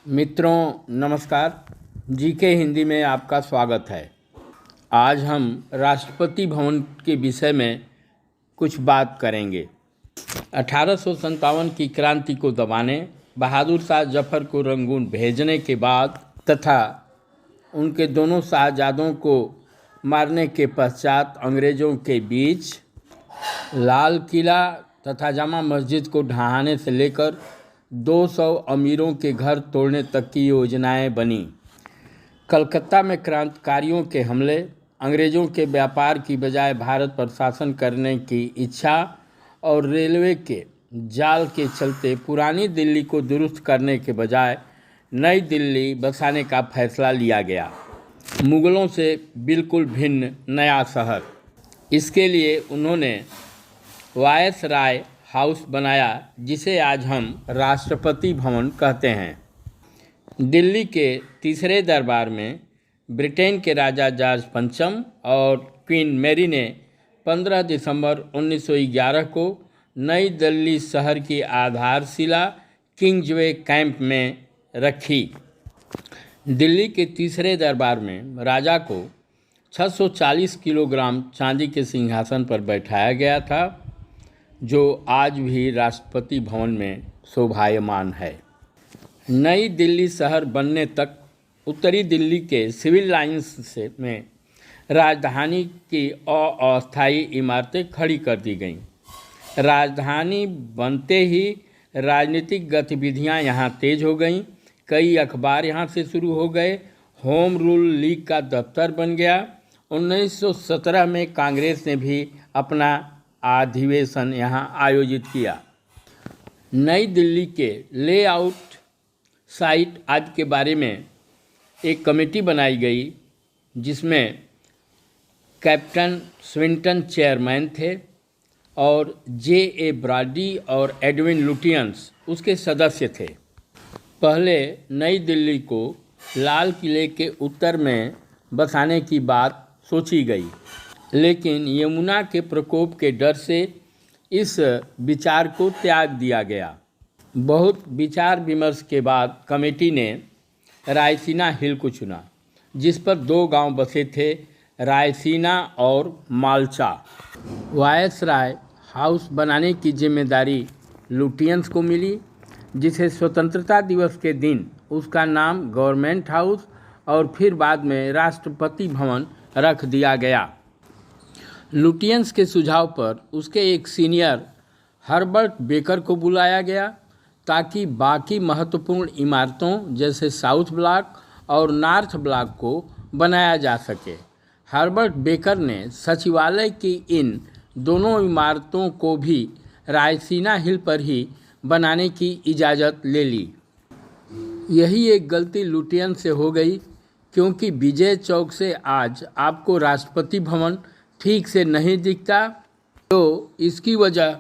मित्रों नमस्कार। जीके हिंदी में आपका स्वागत है। आज हम राष्ट्रपति भवन के विषय में कुछ बात करेंगे। 1857 की क्रांति को दबाने, बहादुर शाह जफर को रंगून भेजने के बाद तथा उनके दोनों शाहजादों को मारने के पश्चात अंग्रेज़ों के बीच लाल किला तथा जामा मस्जिद को ढहाने से लेकर 200 अमीरों के घर तोड़ने तक की योजनाएं बनी। कलकत्ता में क्रांतिकारियों के हमले, अंग्रेज़ों के व्यापार की बजाय भारत पर शासन करने की इच्छा और रेलवे के जाल के चलते पुरानी दिल्ली को दुरुस्त करने के बजाय नई दिल्ली बसाने का फैसला लिया गया। मुग़लों से बिल्कुल भिन्न नया शहर। इसके लिए उन्होंने वायसराय हाउस बनाया, जिसे आज हम राष्ट्रपति भवन कहते हैं। दिल्ली के तीसरे दरबार में ब्रिटेन के राजा जॉर्ज पंचम और क्वीन मैरी ने 15 दिसंबर 1911 को नई दिल्ली शहर की आधारशिला किंग्सवे कैंप में रखी। दिल्ली के तीसरे दरबार में राजा को 640 किलोग्राम चांदी के सिंहासन पर बैठाया गया था, जो आज भी राष्ट्रपति भवन में शोभायमान है। नई दिल्ली शहर बनने तक उत्तरी दिल्ली के सिविल लाइंस में राजधानी की अस्थायी इमारतें खड़ी कर दी गईं। राजधानी बनते ही राजनीतिक गतिविधियां यहां तेज हो गईं। कई अखबार यहां से शुरू हो गए। होम रूल लीग का दफ्तर बन गया। 1917 में कांग्रेस ने भी अपना अधिवेशन यहाँ आयोजित किया। नई दिल्ली के लेआउट साइट आदि के बारे में एक कमेटी बनाई गई, जिसमें कैप्टन स्विंटन चेयरमैन थे और J.A. ब्राडी और एडविन लुटियंस उसके सदस्य थे। पहले नई दिल्ली को लाल किले के उत्तर में बसाने की बात सोची गई, लेकिन यमुना के प्रकोप के डर से इस विचार को त्याग दिया गया। बहुत विचार विमर्श के बाद कमेटी ने रायसीना हिल को चुना, जिस पर 2 गांव बसे थे, रायसीना और मालचा। वायसराय हाउस बनाने की जिम्मेदारी लुटियंस को मिली, जिसे स्वतंत्रता दिवस के दिन उसका नाम गवर्नमेंट हाउस और फिर बाद में राष्ट्रपति भवन रख दिया गया। लुटियंस के सुझाव पर उसके एक सीनियर हर्बर्ट बेकर को बुलाया गया, ताकि बाकी महत्वपूर्ण इमारतों जैसे साउथ ब्लॉक और नॉर्थ ब्लॉक को बनाया जा सके। हर्बर्ट बेकर ने सचिवालय की इन दोनों इमारतों को भी रायसीना हिल पर ही बनाने की इजाज़त ले ली। यही एक गलती लुटियंस से हो गई, क्योंकि विजय चौक से आज आपको राष्ट्रपति भवन ठीक से नहीं दिखता। तो इसकी वजह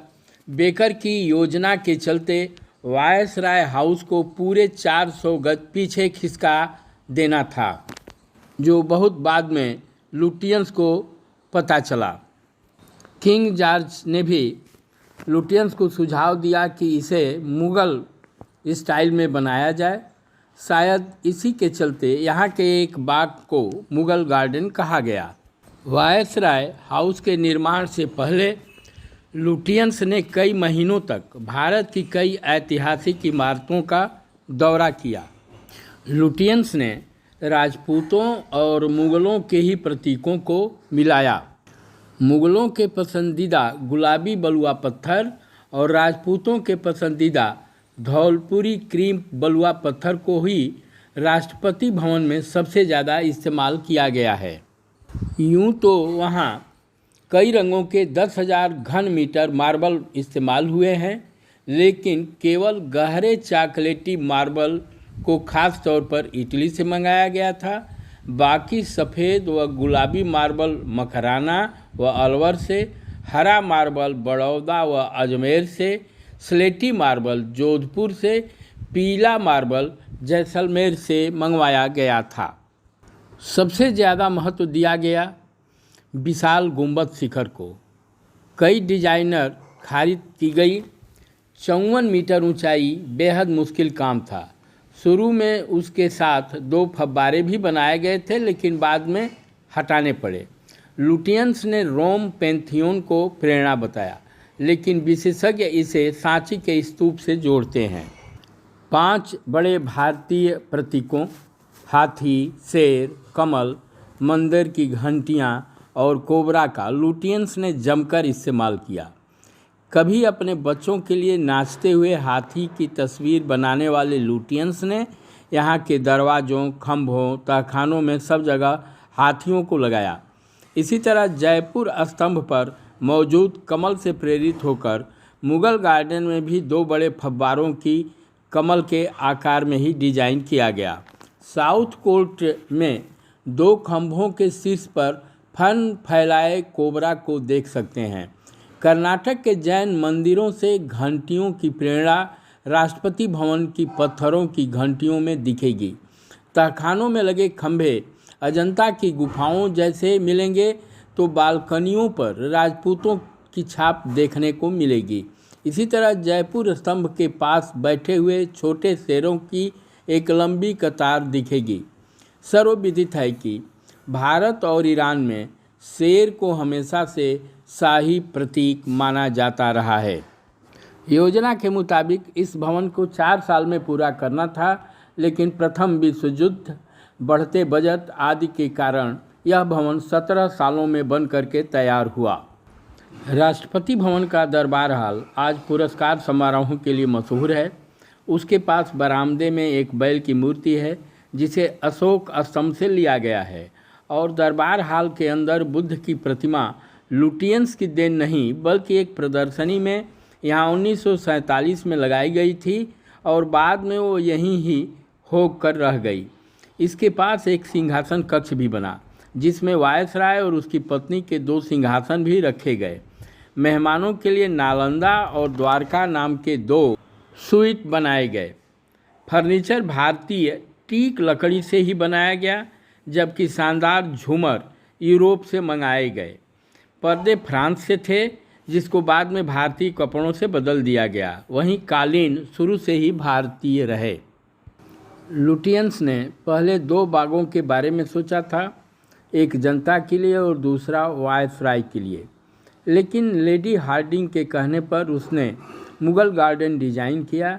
बेकर की योजना के चलते वायसराय हाउस को पूरे 400 गज पीछे खिसका देना था, जो बहुत बाद में लुटियंस को पता चला। किंग जॉर्ज ने भी लुटियंस को सुझाव दिया कि इसे मुग़ल स्टाइल में बनाया जाए। शायद इसी के चलते यहाँ के एक बाग को मुग़ल गार्डन कहा गया। वायसराय हाउस के निर्माण से पहले लुटियंस ने कई महीनों तक भारत की कई ऐतिहासिक इमारतों का दौरा किया। लुटियंस ने राजपूतों और मुग़लों के ही प्रतीकों को मिलाया। मुग़लों के पसंदीदा गुलाबी बलुआ पत्थर और राजपूतों के पसंदीदा धौलपुरी क्रीम बलुआ पत्थर को ही राष्ट्रपति भवन में सबसे ज़्यादा इस्तेमाल किया गया है। यूँ तो वहाँ कई रंगों के 10,000 घन मीटर मार्बल इस्तेमाल हुए हैं, लेकिन केवल गहरे चॉकलेटी मार्बल को खास तौर पर इटली से मंगाया गया था। बाकी सफ़ेद व गुलाबी मार्बल मकराना व अलवर से, हरा मार्बल बड़ौदा व अजमेर से, स्लेटी मार्बल जोधपुर से, पीला मार्बल जैसलमेर से मंगवाया गया था। सबसे ज़्यादा महत्व दिया गया विशाल गुंबद शिखर को। कई डिजाइनर खरीद की गई। 54 मीटर ऊंचाई बेहद मुश्किल काम था। शुरू में उसके साथ 2 फव्वारे भी बनाए गए थे, लेकिन बाद में हटाने पड़े। लुटियंस ने रोम पैंथियन को प्रेरणा बताया, लेकिन विशेषज्ञ इसे सांची के स्तूप से जोड़ते हैं। 5 बड़े भारतीय प्रतीकों हाथी, शेर, कमल, मंदिर की घंटियाँ और कोबरा का लुटियंस ने जमकर इस्तेमाल किया। कभी अपने बच्चों के लिए नाचते हुए हाथी की तस्वीर बनाने वाले लुटियंस ने यहाँ के दरवाज़ों, खंभों, तहखानों में सब जगह हाथियों को लगाया। इसी तरह जयपुर स्तंभ पर मौजूद कमल से प्रेरित होकर मुगल गार्डन में भी 2 बड़े फव्वारों की कमल के आकार में ही डिजाइन किया गया। साउथ कोर्ट में 2 खंभों के शीर्ष पर फन फैलाए कोबरा को देख सकते हैं। कर्नाटक के जैन मंदिरों से घंटियों की प्रेरणा राष्ट्रपति भवन की पत्थरों की घंटियों में दिखेगी। तहखानों में लगे खंभे अजंता की गुफाओं जैसे मिलेंगे तो बालकनियों पर राजपूतों की छाप देखने को मिलेगी। इसी तरह जयपुर स्तंभ के पास बैठे हुए छोटे शेरों की एक लंबी कतार दिखेगी। सर्वविदित है कि भारत और ईरान में शेर को हमेशा से शाही प्रतीक माना जाता रहा है। योजना के मुताबिक इस भवन को 4 साल में पूरा करना था, लेकिन प्रथम विश्व युद्ध, बढ़ते बजट आदि के कारण यह भवन 17 सालों में बन करके तैयार हुआ। राष्ट्रपति भवन का दरबार हॉल आज पुरस्कार समारोहों के लिए मशहूर है। उसके पास बरामदे में एक बैल की मूर्ति है जिसे अशोक स्तंभ से लिया गया है, और दरबार हॉल के अंदर बुद्ध की प्रतिमा लुटियंस की देन नहीं बल्कि एक प्रदर्शनी में यहाँ 1947 में लगाई गई थी और बाद में वो यहीं ही हो कर रह गई। इसके पास एक सिंहासन कक्ष भी बना जिसमें वायसराय और उसकी पत्नी के 2 सिंहासन भी रखे गए। मेहमानों के लिए नालंदा और द्वारका नाम के 2 स्वीट बनाए गए। फर्नीचर भारतीय टीक लकड़ी से ही बनाया गया, जबकि शानदार झूमर यूरोप से मंगाए गए। पर्दे फ्रांस से थे, जिसको बाद में भारतीय कपड़ों से बदल दिया गया। वहीं कालीन शुरू से ही भारतीय रहे। लुटियंस ने पहले 2 बागों के बारे में सोचा था, एक जनता के लिए और दूसरा वायसराय के लिए, लेकिन लेडी हार्डिंग के कहने पर उसने मुगल गार्डन डिजाइन किया।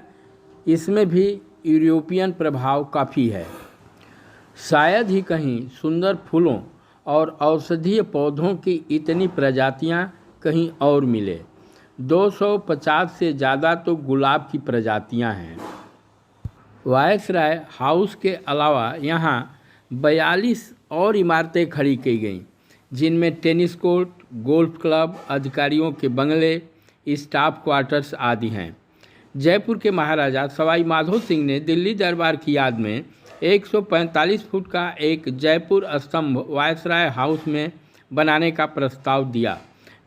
इसमें भी यूरोपियन प्रभाव काफ़ी है। शायद ही कहीं सुंदर फूलों और औषधीय पौधों की इतनी प्रजातियां कहीं और मिले। 250 से ज़्यादा तो गुलाब की प्रजातियां हैं। वायसराय हाउस के अलावा यहाँ 42 और इमारतें खड़ी की गईं, जिनमें टेनिस कोर्ट, गोल्फ क्लब, अधिकारियों के बंगले, स्टाफ क्वार्टर्स आदि हैं। जयपुर के महाराजा सवाई माधो सिंह ने दिल्ली दरबार की याद में 145 फुट का एक जयपुर स्तंभ वायसराय हाउस में बनाने का प्रस्ताव दिया,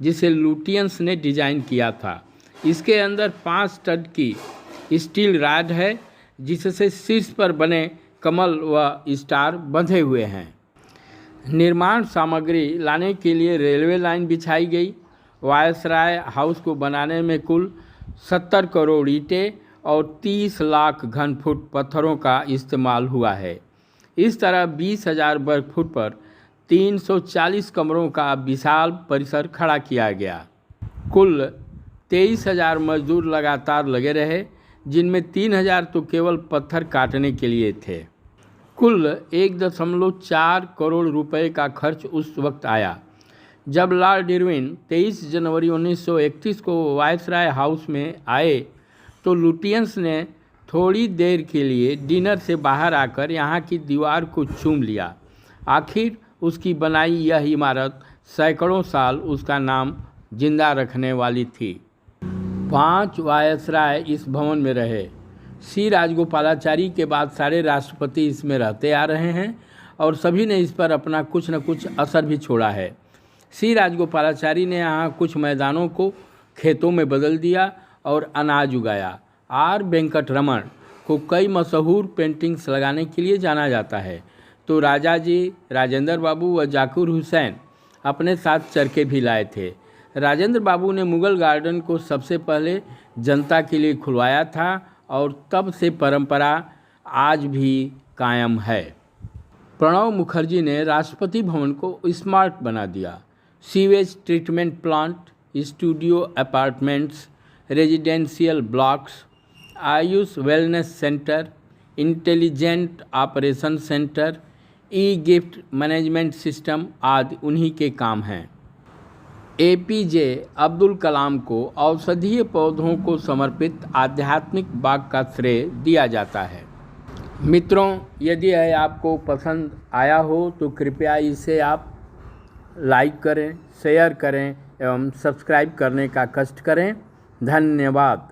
जिसे लुटियंस ने डिजाइन किया था। इसके अंदर 5 स्टड की स्टील रॉड है, जिससे शीर्ष पर बने कमल व स्टार बंधे हुए हैं। निर्माण सामग्री लाने के लिए रेलवे लाइन बिछाई गई। वायसराय हाउस को बनाने में कुल 70 करोड़ ईंटें और 30 लाख घन फुट पत्थरों का इस्तेमाल हुआ है। इस तरह 20,000 वर्ग फुट पर 340 कमरों का विशाल परिसर खड़ा किया गया। कुल 23,000 मजदूर लगातार लगे रहे, जिनमें 3,000 तो केवल पत्थर काटने के लिए थे। कुल 1.4 करोड़ रुपए का खर्च उस वक्त आया जब लॉर्ड इरविन 23 जनवरी 1931 को वायसराय हाउस में आए, तो लुटियंस ने थोड़ी देर के लिए डिनर से बाहर आकर यहाँ की दीवार को चूम लिया। आखिर उसकी बनाई यह इमारत सैकड़ों साल उसका नाम जिंदा रखने वाली थी। 5 वायसराय इस भवन में रहे। सी राजगोपालाचारी के बाद सारे राष्ट्रपति इसमें रहते आ रहे हैं और सभी ने इस पर अपना कुछ न कुछ असर भी छोड़ा है। सी राजगोपालाचारी ने यहाँ कुछ मैदानों को खेतों में बदल दिया और अनाज उगाया। आर वेंकटरमण को कई मशहूर पेंटिंग्स लगाने के लिए जाना जाता है, तो राजा जी, राजेंद्र बाबू व जाकिर हुसैन अपने साथ चरखे भी लाए थे। राजेंद्र बाबू ने मुगल गार्डन को सबसे पहले जनता के लिए खुलवाया था और तब से परंपरा आज भी कायम है। प्रणब मुखर्जी ने राष्ट्रपति भवन को स्मार्ट बना दिया। Sewage treatment plant, studio apartments, residential blocks, Ayush wellness centre, intelligent operation centre, e gift management system आदि उन्हीं के काम हैं। एपीजे अब्दुल कलाम को औषधीय पौधों को समर्पित आध्यात्मिक बाग का श्रेय दिया जाता है। मित्रों, यदि यह आपको पसंद आया हो तो कृपया इसे आप लाइक करें, शेयर करें एवं सब्सक्राइब करने का कष्ट करें। धन्यवाद।